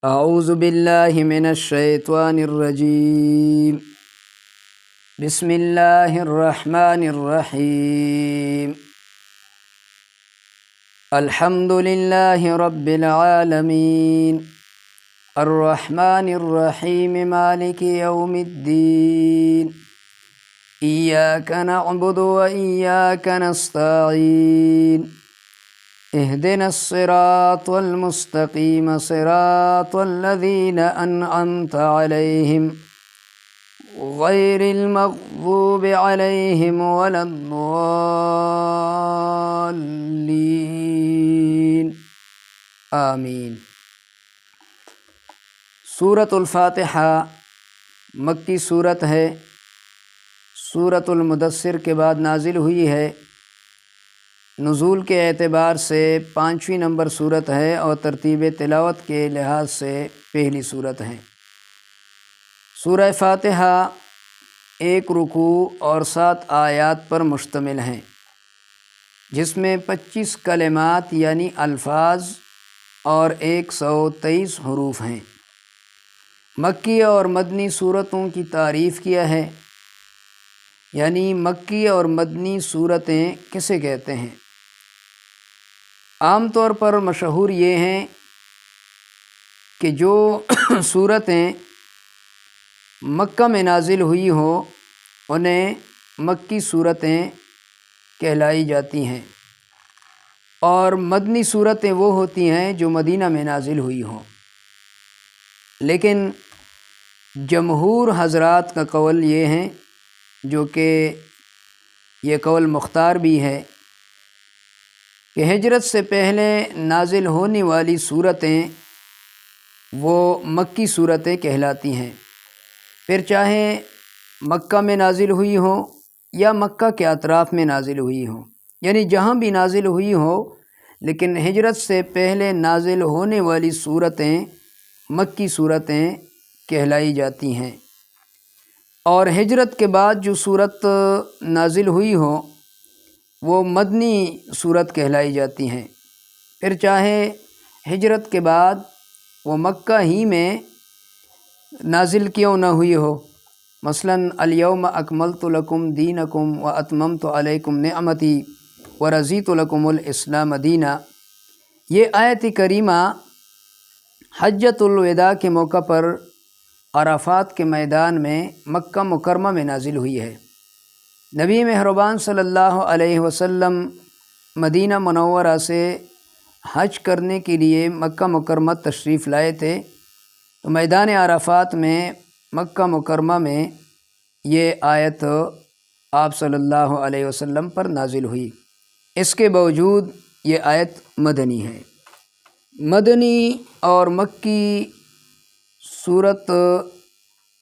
اعوذ باللہ من الشیطان الرجیم بسم اللہ الرحمن الرحیم الحمد للہ رب العالمین الرحمن الرحیم مالک یوم الدین ایاک نعبد و ایاک نستعین اهدنا الصراط المستقيم صراط الذين أنعمت عليهم غير المغضوب عليهم ولا الضالين آمین۔ سورۃ الفاتحہ مکی صورت ہے، سورۃ المدثر کے بعد نازل ہوئی ہے۔ نزول کے اعتبار سے 5ویں نمبر صورت ہے اور ترتیب تلاوت کے لحاظ سے پہلی صورت ہے۔ سورہ فاتحہ 1 رکوع اور 7 آیات پر مشتمل ہیں، جس میں 25 کلمات یعنی الفاظ اور 123 حروف ہیں۔ مکی اور مدنی صورتوں کی تعریف کیا ہے، یعنی مکی اور مدنی صورتیں کسے کہتے ہیں؟ عام طور پر مشہور یہ ہیں کہ جو صورتیں مکہ میں نازل ہوئی ہوں انہیں مکی صورتیں کہلائی جاتی ہیں، اور مدنی صورتیں وہ ہوتی ہیں جو مدینہ میں نازل ہوئی ہوں۔ لیکن جمہور حضرات کا قول یہ ہے، جو کہ یہ قول مختار بھی ہے، کہ ہجرت سے پہلے نازل ہونے والی صورتیں وہ مکی صورتیں کہلاتی ہیں، پھر چاہے مکہ میں نازل ہوئی ہوں یا مکہ کے اطراف میں نازل ہوئی ہوں، یعنی جہاں بھی نازل ہوئی ہو، لیکن ہجرت سے پہلے نازل ہونے والی صورتیں مکی صورتیں کہلائی جاتی ہیں، اور ہجرت کے بعد جو صورت نازل ہوئی ہو وہ مدنی صورت کہلائی جاتی ہیں، پھر چاہے ہجرت کے بعد وہ مکہ ہی میں نازل کیوں نہ ہوئی ہو۔ مثلاً الیوم اکملت لکم دینکم و اتممت علیکم نعمتی و رضیت لکم الاسلام دینا، یہ آیت کریمہ حجۃ الوداع کے موقع پر عرفات کے میدان میں مکہ مکرمہ میں نازل ہوئی ہے۔ نبی مہربان صلی اللہ علیہ وسلم مدینہ منورہ سے حج کرنے کے لیے مکہ مکرمہ تشریف لائے تھے، تو میدان عرفات میں مکہ مکرمہ میں یہ آیت آپ صلی اللہ علیہ وسلم پر نازل ہوئی۔ اس کے باوجود یہ آیت مدنی ہے۔ مدنی اور مکی صورت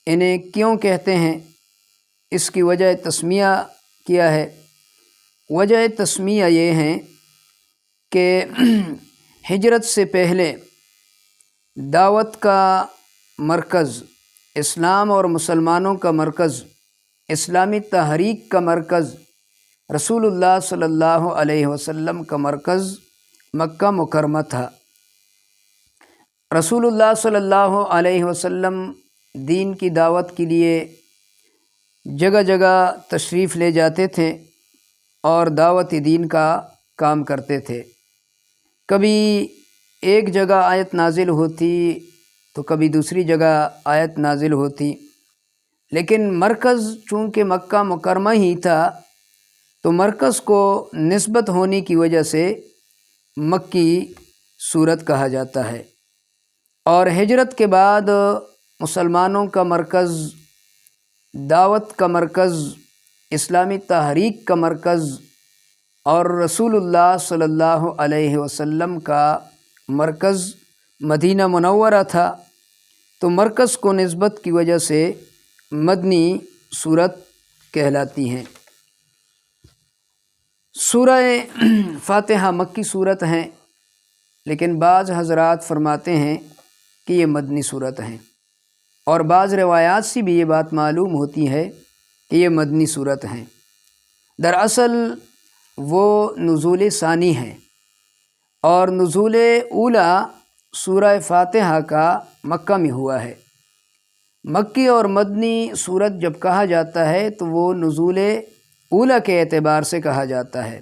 انہیں کیوں کہتے ہیں، اس کی وجہ تسمیہ کیا ہے؟ وجہ تسمیہ یہ ہے کہ ہجرت سے پہلے دعوت کا مرکز، اسلام اور مسلمانوں کا مرکز، اسلامی تحریک کا مرکز، رسول اللہ صلی اللہ علیہ وسلم کا مرکز مکہ مکرمہ تھا۔ رسول اللہ صلی اللہ علیہ وسلم دین کی دعوت کے لیے جگہ جگہ تشریف لے جاتے تھے اور دعوت دین کا کام کرتے تھے۔ کبھی ایک جگہ آیت نازل ہوتی تو کبھی دوسری جگہ آیت نازل ہوتی، لیکن مرکز چونکہ مکہ مکرمہ ہی تھا تو مرکز کو نسبت ہونے کی وجہ سے مکی صورت کہا جاتا ہے، اور ہجرت کے بعد مسلمانوں کا مرکز، دعوت کا مرکز، اسلامی تحریک کا مرکز اور رسول اللہ صلی اللہ علیہ وسلم کا مرکز مدینہ منورہ تھا، تو مرکز کو نسبت کی وجہ سے مدنی صورت کہلاتی ہیں۔ سورہ فاتحہ مکی صورت ہیں، لیکن بعض حضرات فرماتے ہیں کہ یہ مدنی صورت ہیں، اور بعض روایات سے بھی یہ بات معلوم ہوتی ہے کہ یہ مدنی صورت ہیں۔ دراصل وہ نزول ثانی ہیں، اور نزول اولا سورہ فاتحہ کا مکہ میں ہوا ہے۔ مکی اور مدنی سورت جب کہا جاتا ہے تو وہ نزول اولا کے اعتبار سے کہا جاتا ہے۔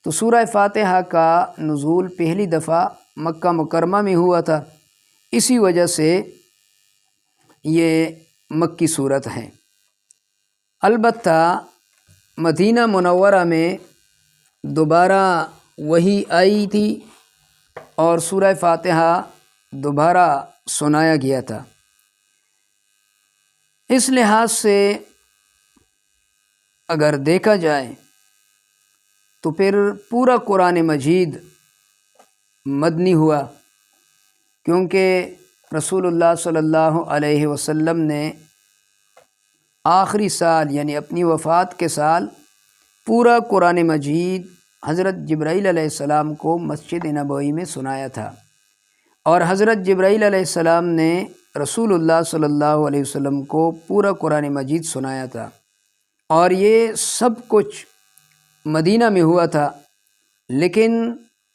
تو سورہ فاتحہ کا نزول پہلی دفعہ مکہ مکرمہ میں ہوا تھا، اسی وجہ سے یہ مکی سورت ہیں۔ البتہ مدینہ منورہ میں دوبارہ وحی آئی تھی اور سورہ فاتحہ دوبارہ سنایا گیا تھا۔ اس لحاظ سے اگر دیکھا جائے تو پھر پورا قرآن مجید مدنی ہوا، کیونکہ رسول اللہ صلی اللہ علیہ وسلم نے آخری سال یعنی اپنی وفات کے سال پورا قرآن مجید حضرت جبرائیل علیہ السلام کو مسجد نبوی میں سنایا تھا، اور حضرت جبرائیل علیہ السلام نے رسول اللہ صلی اللہ علیہ وسلم کو پورا قرآن مجید سنایا تھا، اور یہ سب کچھ مدینہ میں ہوا تھا، لیکن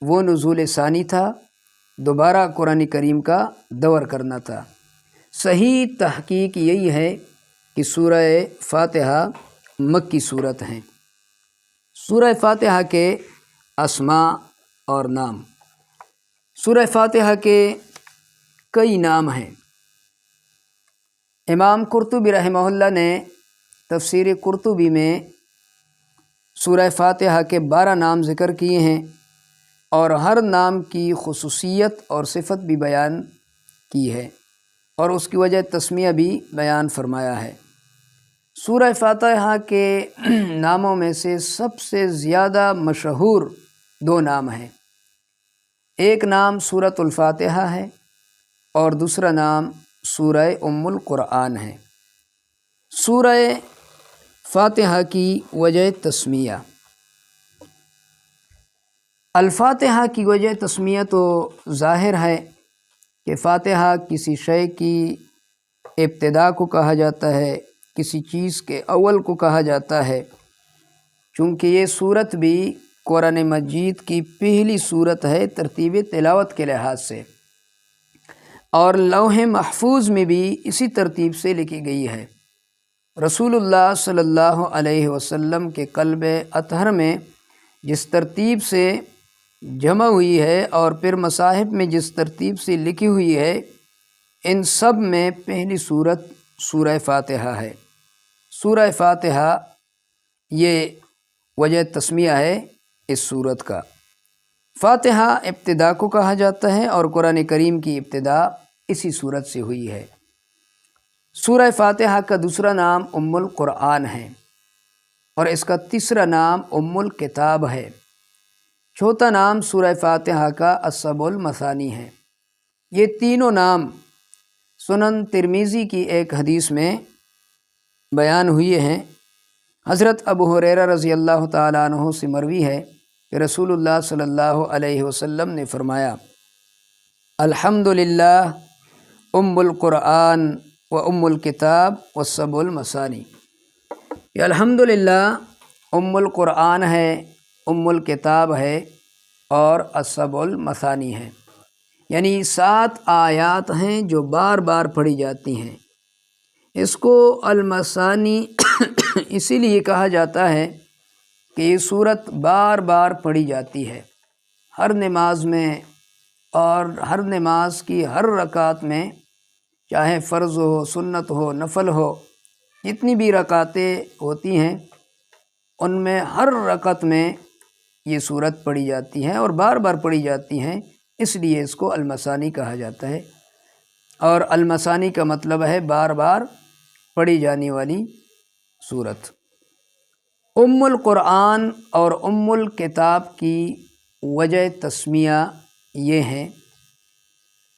وہ نزول ثانی تھا، دوبارہ قرآن کریم کا دور کرنا تھا۔ صحیح تحقیق یہی ہے کہ سورہ فاتحہ مکی صورت ہیں۔ سورہ فاتحہ کے اسماء اور نام۔ سورہ فاتحہ کے کئی نام ہیں۔ امام قرطبی رحمہ اللہ نے تفسیر قرطبی میں سورہ فاتحہ کے 12 نام ذکر کیے ہیں، اور ہر نام کی خصوصیت اور صفت بھی بیان کی ہے، اور اس کی وجہ تسمیہ بھی بیان فرمایا ہے۔ سورہ فاتحہ کے ناموں میں سے سب سے زیادہ مشہور 2 نام ہیں۔ ایک نام سورۃ الفاتحہ ہے اور دوسرا نام سورہ ام القرآن ہے۔ سورہ فاتحہ کی وجہ تسمیہ۔ الفاتحہ کی وجہ تسمیہ تو ظاہر ہے کہ فاتحہ کسی شے کی ابتدا کو کہا جاتا ہے، کسی چیز کے اول کو کہا جاتا ہے، چونکہ یہ صورت بھی قرآن مجید کی پہلی صورت ہے ترتیب تلاوت کے لحاظ سے، اور لوح محفوظ میں بھی اسی ترتیب سے لکھی گئی ہے۔ رسول اللہ صلی اللہ علیہ وسلم کے قلب اطہر میں جس ترتیب سے جمع ہوئی ہے اور پھر مصاحف میں جس ترتیب سے لکھی ہوئی ہے، ان سب میں پہلی صورت سورہ فاتحہ ہے۔ سورہ فاتحہ یہ وجہ تسمیہ ہے اس صورت کا۔ فاتحہ ابتدا کو کہا جاتا ہے اور قرآن کریم کی ابتدا اسی صورت سے ہوئی ہے۔ سورہ فاتحہ کا دوسرا نام ام القرآن ہے، اور اس کا تیسرا نام ام الکتاب ہے۔ چوتھا نام سورہ فاتحہ کا السبع المثانی ہے۔ یہ تینوں نام سنن ترمذی کی ایک حدیث میں بیان ہوئے ہیں۔ حضرت ابو ہریرہ رضی اللہ تعالیٰ عنہ سے مروی ہے کہ رسول اللہ صلی اللہ علیہ وسلم نے فرمایا: الحمدللہ ام القرآن و ام الکتاب والسبع المثانی۔ یہ الحمدللہ ام القرآن ہے، ام الکتاب ہے اور السبع المثانی ہے، یعنی 7 آیات ہیں جو بار بار پڑھی جاتی ہیں۔ اس کو المثانی اسی لیے کہا جاتا ہے کہ یہ صورت بار بار پڑھی جاتی ہے، ہر نماز میں، اور ہر نماز کی ہر رکعت میں، چاہے فرض ہو، سنت ہو، نفل ہو، جتنی بھی رکعتیں ہوتی ہیں ان میں ہر رکعت میں یہ صورت پڑھی جاتی ہے اور بار بار پڑھی جاتی ہیں، اس لیے اس کو المثانی کہا جاتا ہے۔ اور المثانی کا مطلب ہے بار بار پڑھی جانے والی صورت۔ ام القرآن اور ام الکتاب کی وجہ تسمیہ یہ ہے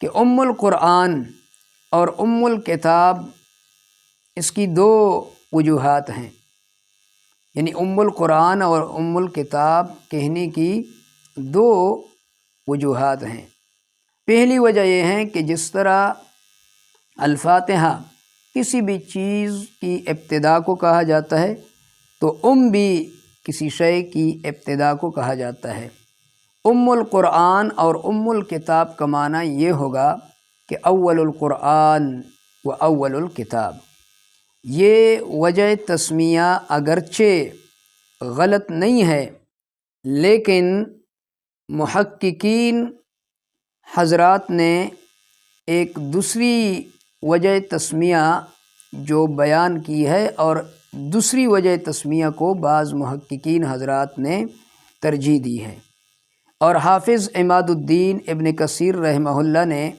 کہ ام القرآن اور ام الکتاب اس کی 2 وجوہات ہیں، یعنی ام القرآن اور ام الکتاب کہنے کی 2 وجوہات ہیں۔ پہلی وجہ یہ ہے کہ جس طرح الفاتحہ کسی بھی چیز کی ابتدا کو کہا جاتا ہے، تو ام بھی کسی شے کی ابتدا کو کہا جاتا ہے، ام القرآن اور ام الکتاب کا معنی یہ ہوگا کہ اول القرآن و اول الکتاب۔ یہ وجہ تسمیہ اگرچہ غلط نہیں ہے، لیکن محققین حضرات نے ایک دوسری وجہ تسمیہ جو بیان کی ہے، اور دوسری وجہ تسمیہ کو بعض محققین حضرات نے ترجیح دی ہے، اور حافظ عماد الدین ابن کثیر رحمہ اللہ نے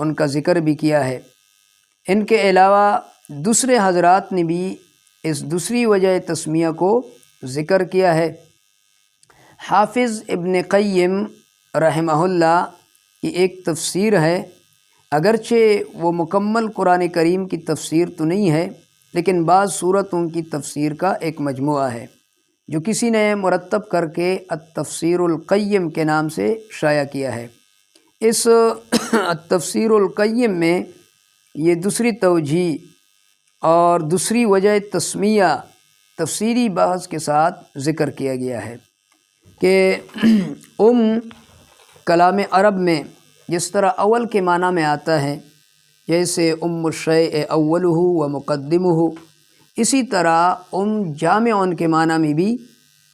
ان کا ذکر بھی کیا ہے۔ ان کے علاوہ دوسرے حضرات نے بھی اس دوسری وجہ تسمیہ کو ذکر کیا ہے۔ حافظ ابن قیم رحمہ اللہ کی ایک تفسیر ہے، اگرچہ وہ مکمل قرآن کریم کی تفسیر تو نہیں ہے، لیکن بعض صورتوں کی تفسیر کا ایک مجموعہ ہے جو کسی نے مرتب کر کے التفسیر القیم کے نام سے شائع کیا ہے۔ اس التفسیر القیم میں یہ دوسری توجیہ اور دوسری وجہ تسمیہ تفسیری بحث کے ساتھ ذکر کیا گیا ہے کہ کلام عرب میں جس طرح اول کے معنی میں آتا ہے، جیسے الشیء اولہ و مقدمہ، اسی طرح جامع کے معنی میں بھی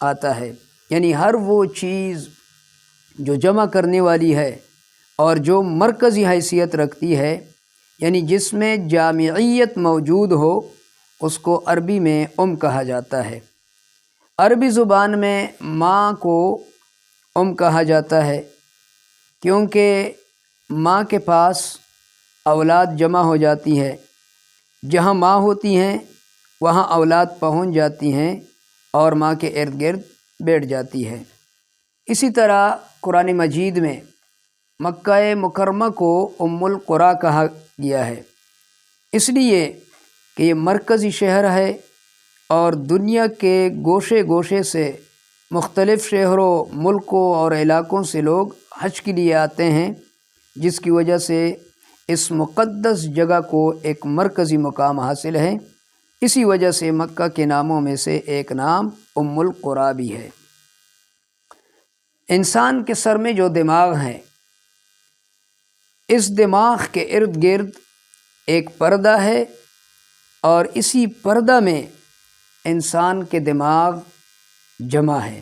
آتا ہے، یعنی ہر وہ چیز جو جمع کرنے والی ہے اور جو مرکزی حیثیت رکھتی ہے، یعنی جس میں جامعیت موجود ہو، اس کو عربی میں کہا جاتا ہے۔ عربی زبان میں ماں کو کہا جاتا ہے کیونکہ ماں کے پاس اولاد جمع ہو جاتی ہے، جہاں ماں ہوتی ہیں وہاں اولاد پہنچ جاتی ہیں اور ماں کے ارد گرد بیٹھ جاتی ہے۔ اسی طرح قرآن مجید میں مکہ مکرمہ کو ام القریٰ کہا گیا ہے، اس لیے کہ یہ مرکزی شہر ہے اور دنیا کے گوشے گوشے سے مختلف شہروں، ملکوں اور علاقوں سے لوگ حج کے لیے آتے ہیں، جس کی وجہ سے اس مقدس جگہ کو ایک مرکزی مقام حاصل ہے۔ اسی وجہ سے مکہ کے ناموں میں سے ایک نام ام القریٰ بھی ہے۔ انسان کے سر میں جو دماغ ہے، اس دماغ کے ارد گرد ایک پردہ ہے، اور اسی پردہ میں انسان کے دماغ جمع ہے۔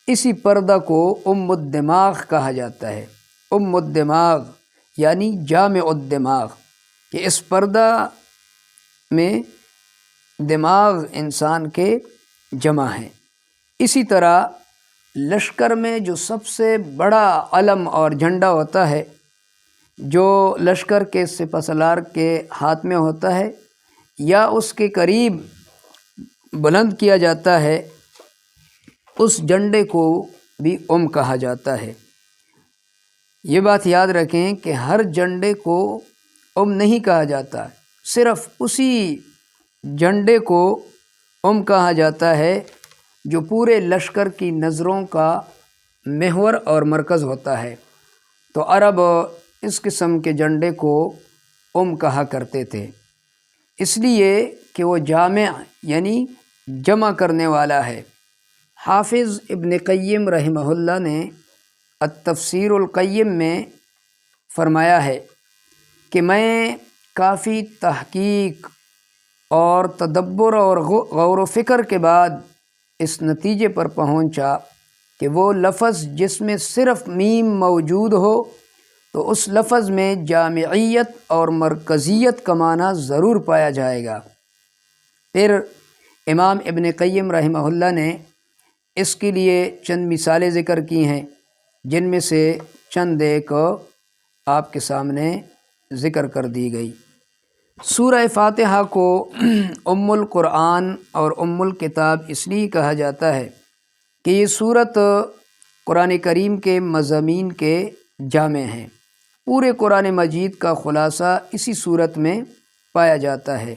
اسی پردہ کو ام الدماغ کہا جاتا ہے۔ ام الدماغ یعنی جامع الدماغ، کہ اس پردہ میں دماغ انسان کے جمع ہیں۔ اسی طرح لشکر میں جو سب سے بڑا علم اور جھنڈا ہوتا ہے، جو لشکر کے سپہ سالار کے ہاتھ میں ہوتا ہے یا اس کے قریب بلند کیا جاتا ہے، اس جھنڈے کو بھی کہا جاتا ہے۔ یہ بات یاد رکھیں کہ ہر جھنڈے کو نہیں کہا جاتا، صرف اسی جھنڈے کو کہا جاتا ہے جو پورے لشکر کی نظروں کا محور اور مرکز ہوتا ہے۔ تو عرب اس قسم کے جھنڈے کو کہا کرتے تھے، اس لیے کہ وہ جامع یعنی جمع کرنے والا ہے۔ حافظ ابن قیم رحمہ اللہ نے التفسیر القیم میں فرمایا ہے کہ میں کافی تحقیق اور تدبر اور غور و فکر کے بعد اس نتیجے پر پہنچا کہ وہ لفظ جس میں صرف میم موجود ہو تو اس لفظ میں جامعیت اور مرکزیت کا معنی ضرور پایا جائے گا۔ پھر امام ابن قیم رحمہ اللہ نے اس کے لیے چند مثالیں ذکر کی ہیں، جن میں سے چند ایک آپ کے سامنے ذکر کر دی گئی۔ سورہ فاتحہ کو ام القرآن اور ام الکتاب اس لیے کہا جاتا ہے کہ یہ سورت قرآن کریم کے مضامین کے جامع ہیں۔ پورے قرآن مجید کا خلاصہ اسی سورت میں پایا جاتا ہے۔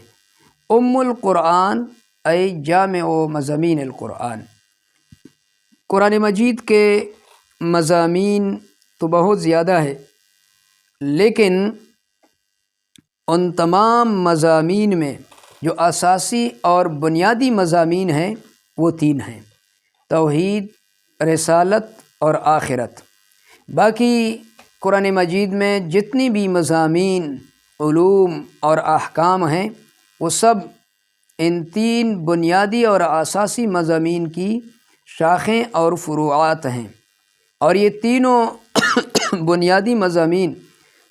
ام القرآن ای جامع مضامین القرآن۔ قرآن مجید کے مضامین تو بہت زیادہ ہے، لیکن ان تمام مضامین میں جو اساسی اور بنیادی مضامین ہیں وہ 3 ہیں: توحید، رسالت اور آخرت۔ باقی قرآن مجید میں جتنی بھی مضامین، علوم اور احکام ہیں وہ سب ان 3 بنیادی اور اساسی مضامین کی شاخیں اور فروعات ہیں، اور یہ تینوں بنیادی مضامین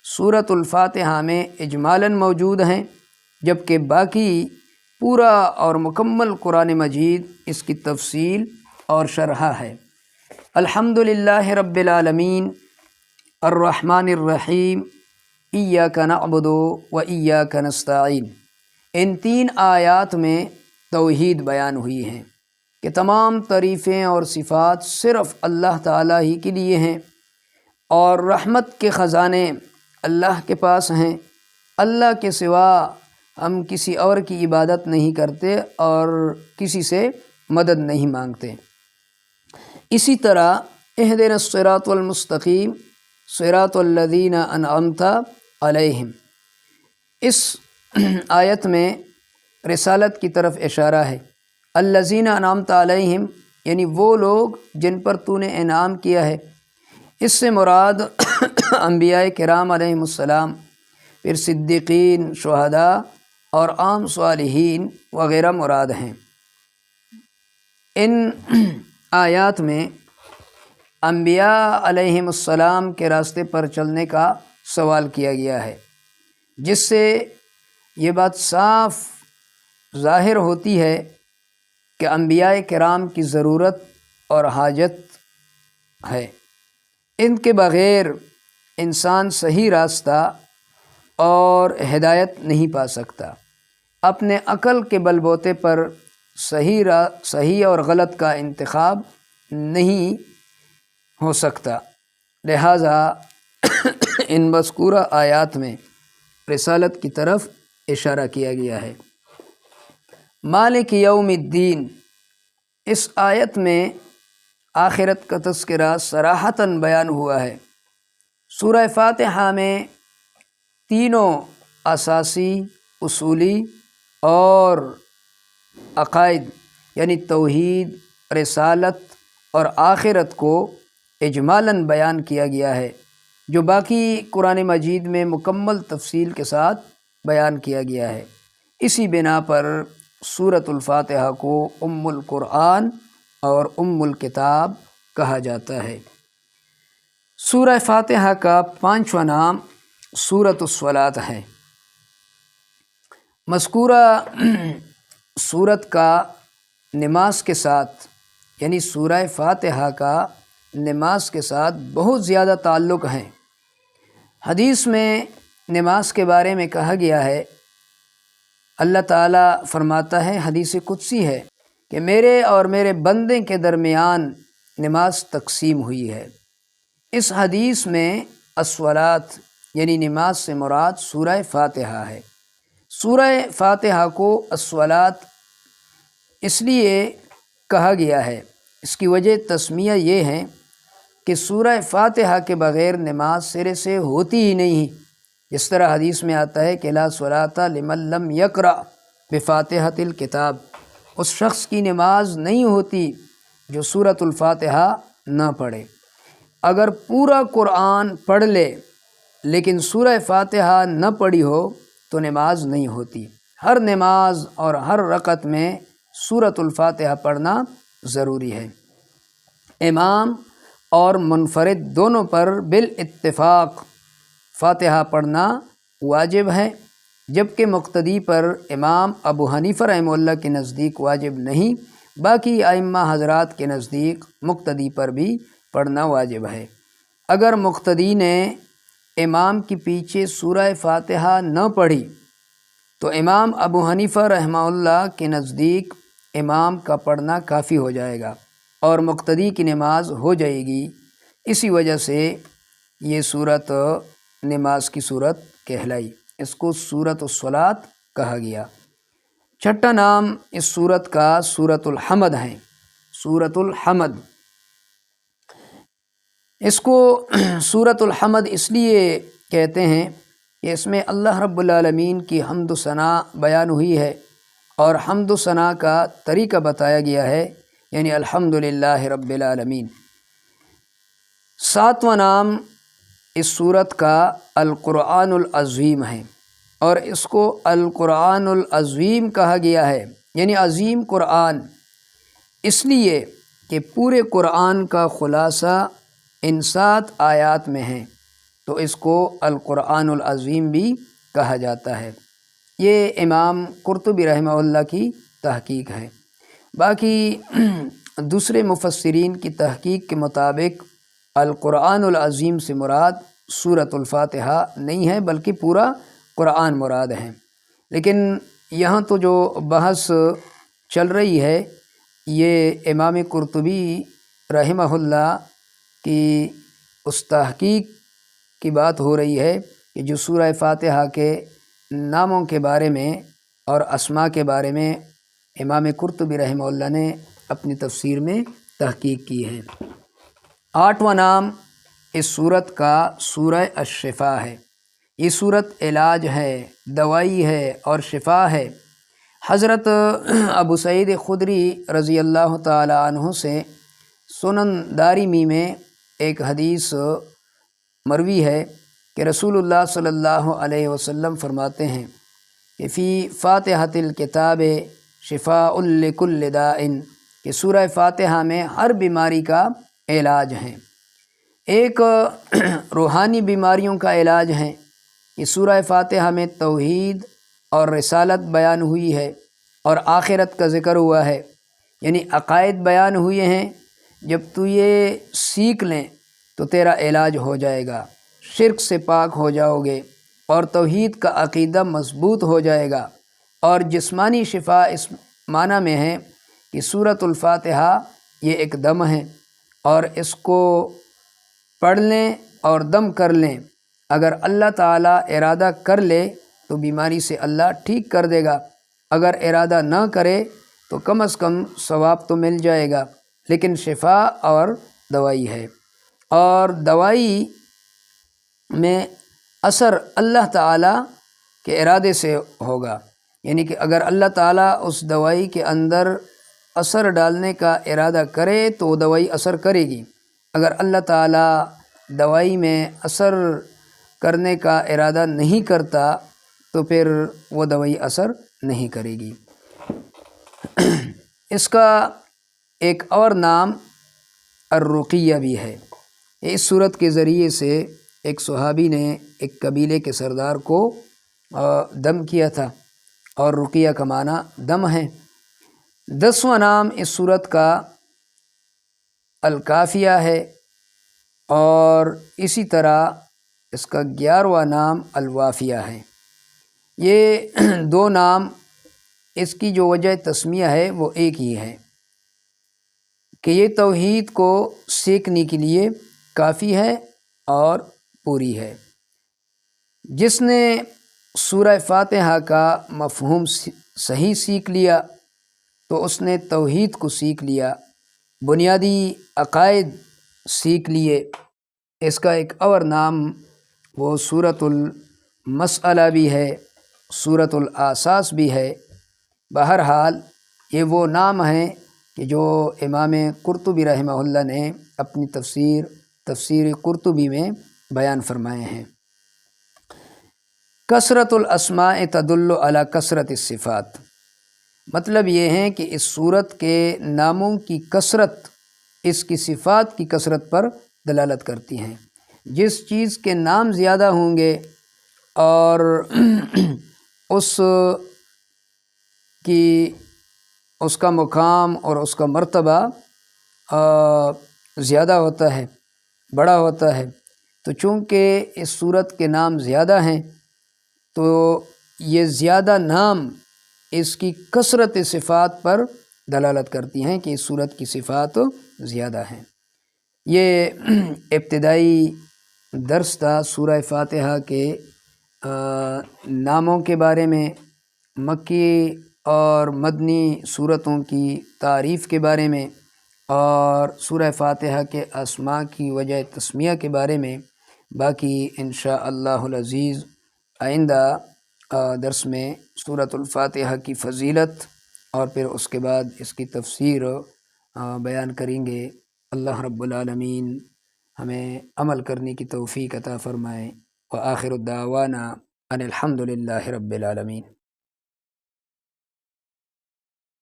سورۃ الفاتحہ میں اجمالاً موجود ہیں، جبکہ باقی پورا اور مکمل قرآن مجید اس کی تفصیل اور شرح ہے۔ الحمدللہ رب العالمین الرحمن الرحیم ایاک نعبد و ایاک نستعین، ان 3 آیات میں توحید بیان ہوئی ہیں کہ تمام تعریفیں اور صفات صرف اللہ تعالیٰ ہی کے لیے ہیں، اور رحمت کے خزانے اللہ کے پاس ہیں۔ اللہ کے سوا ہم کسی اور کی عبادت نہیں کرتے اور کسی سے مدد نہیں مانگتے۔ اسی طرح اہدنا الصراط المستقیم صراط الذین انعمت علیہم، اس آیت میں رسالت کی طرف اشارہ ہے۔ الذین انعمت علیہم یعنی وہ لوگ جن پر تو نے انعام کیا ہے، اس سے مراد انبیاء کرام علیہم السلام، پھر صدیقین، شہداء اور عام صالحین وغیرہ مراد ہیں۔ ان آیات میں انبیاء علیہم السلام کے راستے پر چلنے کا سوال کیا گیا ہے، جس سے یہ بات صاف ظاہر ہوتی ہے کہ انبیاء کرام کی ضرورت اور حاجت ہے۔ ان کے بغیر انسان صحیح راستہ اور ہدایت نہیں پا سکتا، اپنے عقل کے بل بوتے پر صحیح اور غلط کا انتخاب نہیں ہو سکتا۔ لہٰذا ان مذکورہ آیات میں رسالت کی طرف اشارہ کیا گیا ہے۔ مالک یوم الدین، اس آیت میں آخرت کا تذکرہ صراحتاً بیان ہوا ہے۔ سورہ فاتحہ میں تینوں اساسی، اصولی اور عقائد یعنی توحید، رسالت اور آخرت کو اجمالاً بیان کیا گیا ہے، جو باقی قرآن مجید میں مکمل تفصیل کے ساتھ بیان کیا گیا ہے۔ اسی بنا پر سورۃ الفاتحہ کو ام القرآن اور ام الکتاب کہا جاتا ہے۔ سورہ فاتحہ کا 5واں نام سورۃ الصلاۃ ہے۔ مذکورہ سورت کا نماز کے ساتھ یعنی سورہ فاتحہ کا نماز کے ساتھ بہت زیادہ تعلق ہے۔ حدیث میں نماز کے بارے میں کہا گیا ہے، اللہ تعالیٰ فرماتا ہے، حدیث قدسی ہے کہ میرے اور میرے بندے کے درمیان نماز تقسیم ہوئی ہے۔ اس حدیث میں الصلاۃ یعنی نماز سے مراد سورہ فاتحہ ہے۔ سورہ فاتحہ کو الصلاۃ اس لیے کہا گیا ہے، اس کی وجہ تسمیہ یہ ہے کہ سورہ فاتحہ کے بغیر نماز سرے سے ہوتی ہی نہیں، جس طرح حدیث میں آتا ہے کہ لا صلاۃ لمن لم یقرأ بفاتحۃ الکتاب، اس شخص کی نماز نہیں ہوتی جو سورۃ الفاتحہ نہ پڑھے۔ اگر پورا قرآن پڑھ لے لیکن سورہ فاتحہ نہ پڑھی ہو تو نماز نہیں ہوتی۔ ہر نماز اور ہر رکعت میں سورۃ الفاتحہ پڑھنا ضروری ہے۔ امام اور منفرد دونوں پر بالاتفاق فاتحہ پڑھنا واجب ہے، جبکہ مقتدی پر امام ابو حنیفہ رحمہ اللہ کے نزدیک واجب نہیں، باقی ائمہ حضرات کے نزدیک مقتدی پر بھی پڑھنا واجب ہے۔ اگر مقتدی نے امام کے پیچھے سورہ فاتحہ نہ پڑھی تو امام ابو حنیفہ رحمہ اللہ کے نزدیک امام کا پڑھنا کافی ہو جائے گا اور مقتدی کی نماز ہو جائے گی۔ اسی وجہ سے یہ صورت نماز کی صورت کہلائی، اس کو سورۃ الصلاۃ کہا گیا۔ چھٹا نام اس صورت کا سورۃ الحمد ہے۔ سورۃ الحمد، اس کو سورۃ الحمد اس لیے کہتے ہیں کہ اس میں اللہ رب العالمین کی حمد و ثناء بیان ہوئی ہے، اور حمد و ثناء کا طریقہ بتایا گیا ہے، یعنی الحمدللہ رب العالمین۔ ساتواں نام اس صورت کا القرآن العظیم ہے، اور اس کو القرآن العظیم کہا گیا ہے، یعنی عظیم قرآن، اس لیے کہ پورے قرآن کا خلاصہ ان 7 آیات میں ہے، تو اس کو القرآن العظیم بھی کہا جاتا ہے۔ یہ امام قرطبی رحمہ اللہ کی تحقیق ہے۔ باقی دوسرے مفسرین کی تحقیق کے مطابق القرآن العظیم سے مراد سورۃ الفاتحہ نہیں ہے، بلکہ پورا قرآن مراد ہے۔ لیکن یہاں تو جو بحث چل رہی ہے یہ امام قرطبی رحمہ اللہ کی اس تحقیق کی بات ہو رہی ہے کہ جو سورہ فاتحہ کے ناموں کے بارے میں اور اسماء کے بارے میں امام قرطبی رحمہ اللہ نے اپنی تفسیر میں تحقیق کی ہے۔ 8واں نام اس سورت کا سورہ الشفا ہے۔ یہ سورت علاج ہے، دوائی ہے اور شفا ہے۔ حضرت ابو سعید خدری رضی اللہ تعالی عنہ سے سنن دارمی میں ایک حدیث مروی ہے کہ رسول اللہ صلی اللہ علیہ وسلم فرماتے ہیں کہ فی فاتحۃ الکتاب شفاء لکل داء، کہ سورہ فاتحہ میں ہر بیماری کا علاج ہے۔ ایک روحانی بیماریوں کا علاج ہے کہ سورہ فاتحہ میں توحید اور رسالت بیان ہوئی ہے اور آخرت کا ذکر ہوا ہے، یعنی عقائد بیان ہوئے ہیں۔ جب تو یہ سیکھ لیں تو تیرا علاج ہو جائے گا، شرک سے پاک ہو جاؤ گے اور توحید کا عقیدہ مضبوط ہو جائے گا۔ اور جسمانی شفا اس معنی میں ہے کہ سورۃ الفاتحہ یہ ایک دم ہے، اور اس کو پڑھ لیں اور دم کر لیں۔ اگر اللہ تعالیٰ ارادہ کر لے تو بیماری سے اللہ ٹھیک کر دے گا، اگر ارادہ نہ کرے تو کم از کم ثواب تو مل جائے گا، لیکن شفا اور دوائی ہے۔ اور دوائی میں اثر اللہ تعالیٰ کے ارادے سے ہوگا، یعنی کہ اگر اللہ تعالیٰ اس دوائی کے اندر اثر ڈالنے کا ارادہ کرے تو وہ دوائی اثر کرے گی، اگر اللہ تعالیٰ دوائی میں اثر کرنے کا ارادہ نہیں کرتا تو پھر وہ دوائی اثر نہیں کرے گی۔ اس کا ایک اور نام الرقیہ بھی ہے۔ اس صورت کے ذریعے سے ایک صحابی نے ایک قبیلے کے سردار کو دم کیا تھا، اور رقیہ کا معنی دم ہے۔ 10واں نام اس صورت کا الکافیہ ہے، اور اسی طرح اس کا 11واں نام الوافیہ ہے۔ یہ 2 نام اس کی جو وجہ تسمیہ ہے وہ ایک ہی ہے کہ یہ توحید کو سیکھنے کے لیے کافی ہے اور پوری ہے۔ جس نے سورہ فاتحہ کا مفہوم صحیح سیکھ لیا تو اس نے توحید کو سیکھ لیا، بنیادی عقائد سیکھ لیے۔ اس کا ایک اور نام وہ سورۃ المسئلہ بھی ہے، سورۃ الاساس بھی ہے۔ بہرحال یہ وہ نام ہیں کہ جو امام قرطبی رحمہ اللہ نے اپنی تفسیر قرطبی میں بیان فرمائے ہیں۔ کثرت الاسماء تدل علی کثرت الصفات، مطلب یہ ہے کہ اس صورت کے ناموں کی کثرت اس کی صفات کی کثرت پر دلالت کرتی ہیں۔ جس چیز کے نام زیادہ ہوں گے اور اس کا مقام اور اس کا مرتبہ زیادہ ہوتا ہے، بڑا ہوتا ہے، تو چونکہ اس صورت کے نام زیادہ ہیں تو یہ زیادہ نام اس کی کثرت صفات پر دلالت کرتی ہیں کہ اس صورت کی صفات زیادہ ہیں۔ یہ ابتدائی درس تھا سورہ فاتحہ کے ناموں کے بارے میں، مکی اور مدنی صورتوں کی تعریف کے بارے میں، اور سورہ فاتحہ کے اسماء کی وجہ تسمیہ کے بارے میں۔ باقی انشاءاللہ العزیز آئندہ درس میں سورۃ الفاتحہ کی فضیلت اور پھر اس کے بعد اس کی تفسیر بیان کریں گے۔ اللہ رب العالمین ہمیں عمل کرنے کی توفیق عطا فرمائے۔ وآخر الدعوانا ان الحمد للہ رب العالمین۔